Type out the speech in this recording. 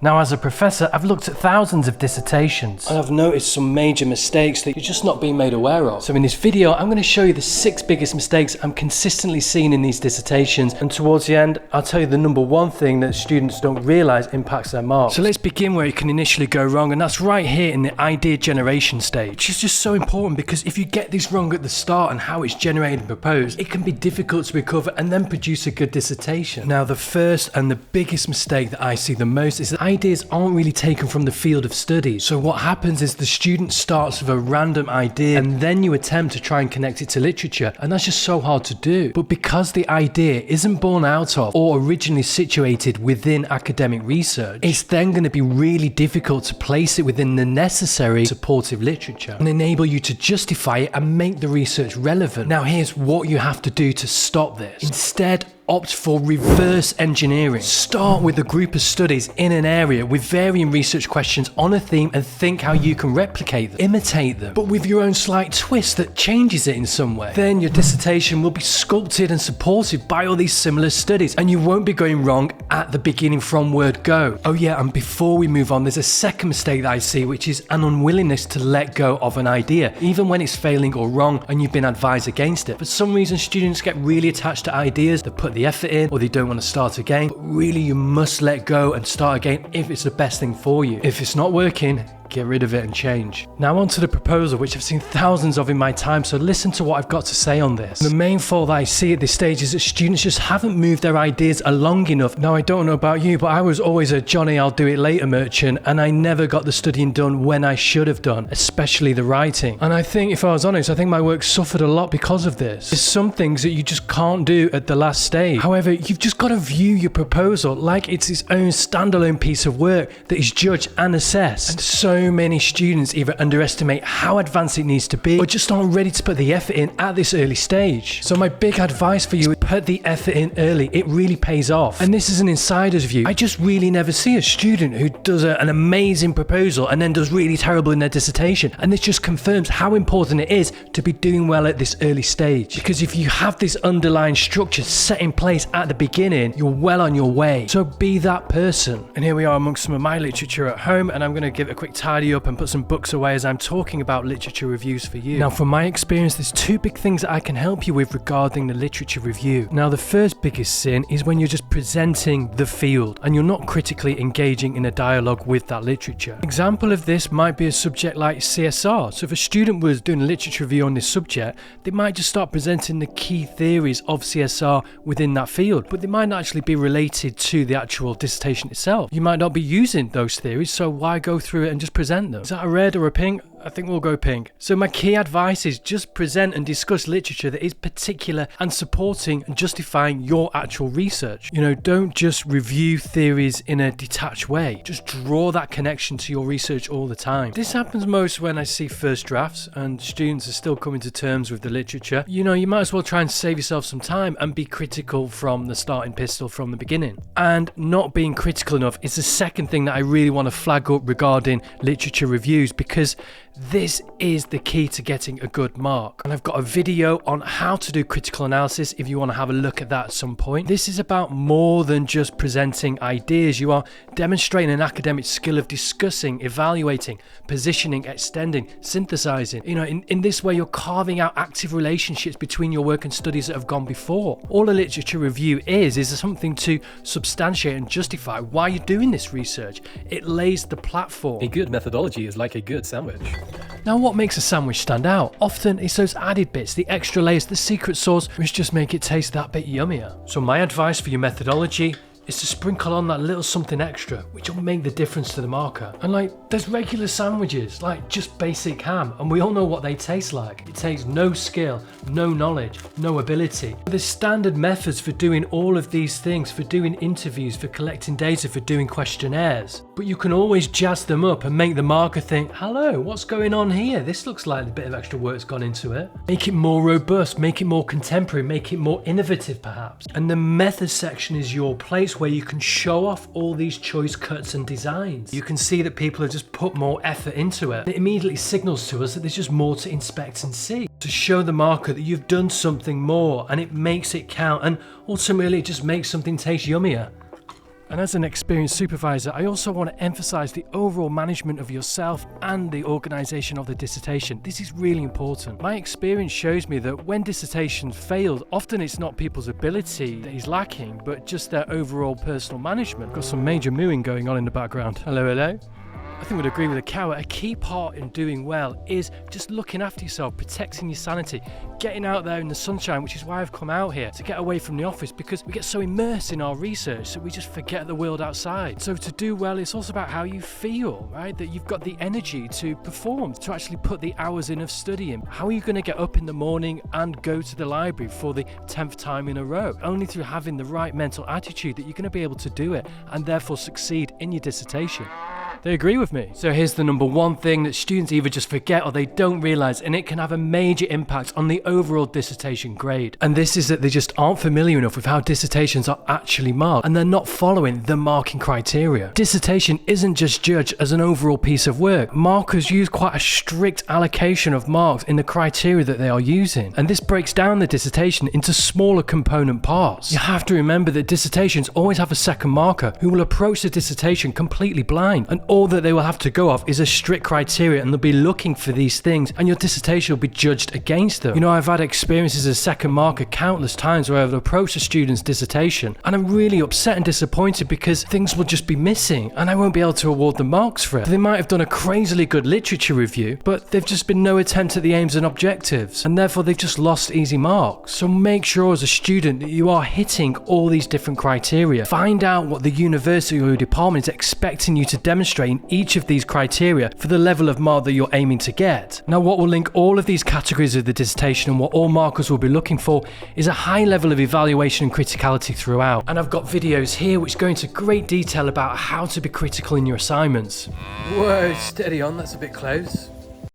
Now, as a professor, I've looked at thousands of dissertations and I've noticed some major mistakes that you're just not being made aware of. So in this video, I'm going to show you the 6 biggest mistakes I'm consistently seeing in these dissertations, and towards the end, I'll tell you the number 1 thing that students don't realise impacts their marks. So let's begin where it can initially go wrong, and that's right here in the idea generation stage, which is just so important because if you get this wrong at the start and how it's generated and proposed, it can be difficult to recover and then produce a good dissertation. Now, the first and the biggest mistake that I see the most is that ideas aren't really taken from the field of studies. So what happens is the student starts with a random idea and then you attempt to try and connect it to literature, and that's just so hard to do. But because the idea isn't born out of or originally situated within academic research, it's then going to be really difficult to place it within the necessary supportive literature and enable you to justify it and make the research relevant. Now, here's what you have to do to stop this. Instead, opt for reverse engineering. Start with a group of studies in an area with varying research questions on a theme and think how you can replicate them, imitate them, but with your own slight twist that changes it in some way. Then your dissertation will be sculpted and supported by all these similar studies, and you won't be going wrong at the beginning from word go. Oh yeah, and before we move on, there's a second mistake that I see, which is an unwillingness to let go of an idea, even when it's failing or wrong and you've been advised against it. For some reason, students get really attached to ideas, they put the effort in, or they don't want to start again, but really you must let go and start again if it's the best thing for you. If it's not working, get rid of it and change. Now onto the proposal, which I've seen thousands of in my time, so listen to what I've got to say on this. The main fault that I see at this stage is that students just haven't moved their ideas along enough. Now, I don't know about you, but I was always a Johnny I'll do it later merchant, and I never got the studying done when I should have done, especially the writing. And I think, if I was honest, I think my work suffered a lot because of this. There's some things that you just can't do at the last stage. However, you've just got to view your proposal like it's its own standalone piece of work that is judged and assessed. And so many students either underestimate how advanced it needs to be or just aren't ready to put the effort in at this early stage. So my big advice for you is put the effort in early. It really pays off. And this is an insider's view. I just really never see a student who does an amazing proposal and then does really terrible in their dissertation. And this just confirms how important it is to be doing well at this early stage. Because if you have this underlying structure set in place at the beginning, you're well on your way. So be that person. And here we are amongst some of my literature at home, and I'm going to give a quick tidy up and put some books away as I'm talking about literature reviews for you. Now, from my experience, there's 2 big things that I can help you with regarding the literature review. Now, the first biggest sin is when you're just presenting the field and you're not critically engaging in a dialogue with that literature. An example of this might be a subject like CSR. So if a student was doing a literature review on this subject, they might just start presenting the key theories of CSR within that field, but they might not actually be related to the actual dissertation itself. You might not be using those theories, so why go through it and just present them? Is that a red or a pink? I think we'll go pink. So my key advice is just present and discuss literature that is particular and supporting and justifying your actual research. You know, don't just review theories in a detached way. Just draw that connection to your research all the time. This happens most when I see first drafts and students are still coming to terms with the literature. You know, you might as well try and save yourself some time and be critical from the starting pistol from the beginning. And not being critical enough is the second thing that I really want to flag up regarding literature reviews, because this is the key to getting a good mark. And I've got a video on how to do critical analysis if you want to have a look at that at some point. This is about more than just presenting ideas. You are demonstrating an academic skill of discussing, evaluating, positioning, extending, synthesizing. You know, in this way, you're carving out active relationships between your work and studies that have gone before. All a literature review is something to substantiate and justify why you're doing this research. It lays the platform. A good methodology is like a good sandwich. Now, what makes a sandwich stand out? Often it's those added bits, the extra layers, the secret sauce, which just make it taste that bit yummier. So my advice for your methodology is to sprinkle on that little something extra, which will make the difference to the marker. And like, there's regular sandwiches, like just basic ham, and we all know what they taste like. It takes no skill, no knowledge, no ability. There's standard methods for doing all of these things, for doing interviews, for collecting data, for doing questionnaires. But you can always jazz them up and make the marker think, hello, what's going on here? This looks like a bit of extra work's gone into it. Make it more robust, make it more contemporary, make it more innovative perhaps. And the method section is your place where you can show off all these choice cuts and designs. You can see that people have just put more effort into it. It immediately signals to us that there's just more to inspect and see. To show the marker that you've done something more, and it makes it count, and ultimately it just makes something taste yummier. And as an experienced supervisor, I also want to emphasize the overall management of yourself and the organization of the dissertation. This is really important. My experience shows me that when dissertations failed, often it's not people's ability that is lacking, but just their overall personal management. Got some major mooing going on in the background. Hello, hello. I think we'd agree with a cow. A key part in doing well is just looking after yourself, protecting your sanity, getting out there in the sunshine, which is why I've come out here, to get away from the office, because we get so immersed in our research that we just forget the world outside. So to do well, it's also about how you feel, right? That you've got the energy to perform, to actually put the hours in of studying. How are you going to get up in the morning and go to the library for the 10th time in a row? Only through having the right mental attitude that you're going to be able to do it and therefore succeed in your dissertation. They agree with me. So here's the number one thing that students either just forget or they don't realize, and it can have a major impact on the overall dissertation grade. And this is that they just aren't familiar enough with how dissertations are actually marked, and they're not following the marking criteria. Dissertation isn't just judged as an overall piece of work. Markers use quite a strict allocation of marks in the criteria that they are using. And this breaks down the dissertation into smaller component parts. You have to remember that dissertations always have a second marker who will approach the dissertation completely blind, and all that they will have to go off is a strict criteria, and they'll be looking for these things, and your dissertation will be judged against them. You know, I've had experiences as a second marker countless times where I've approached a student's dissertation and I'm really upset and disappointed because things will just be missing and I won't be able to award the marks for it. They might have done a crazily good literature review, but they've just been no attempt at the aims and objectives, and therefore they've just lost easy marks. So make sure as a student that you are hitting all these different criteria. Find out what the university or your department is expecting you to demonstrate in each of these criteria for the level of mark that you're aiming to get. Now, what will link all of these categories of the dissertation and what all markers will be looking for is a high level of evaluation and criticality throughout. And I've got videos here which go into great detail about how to be critical in your assignments. Whoa, steady on, that's a bit close.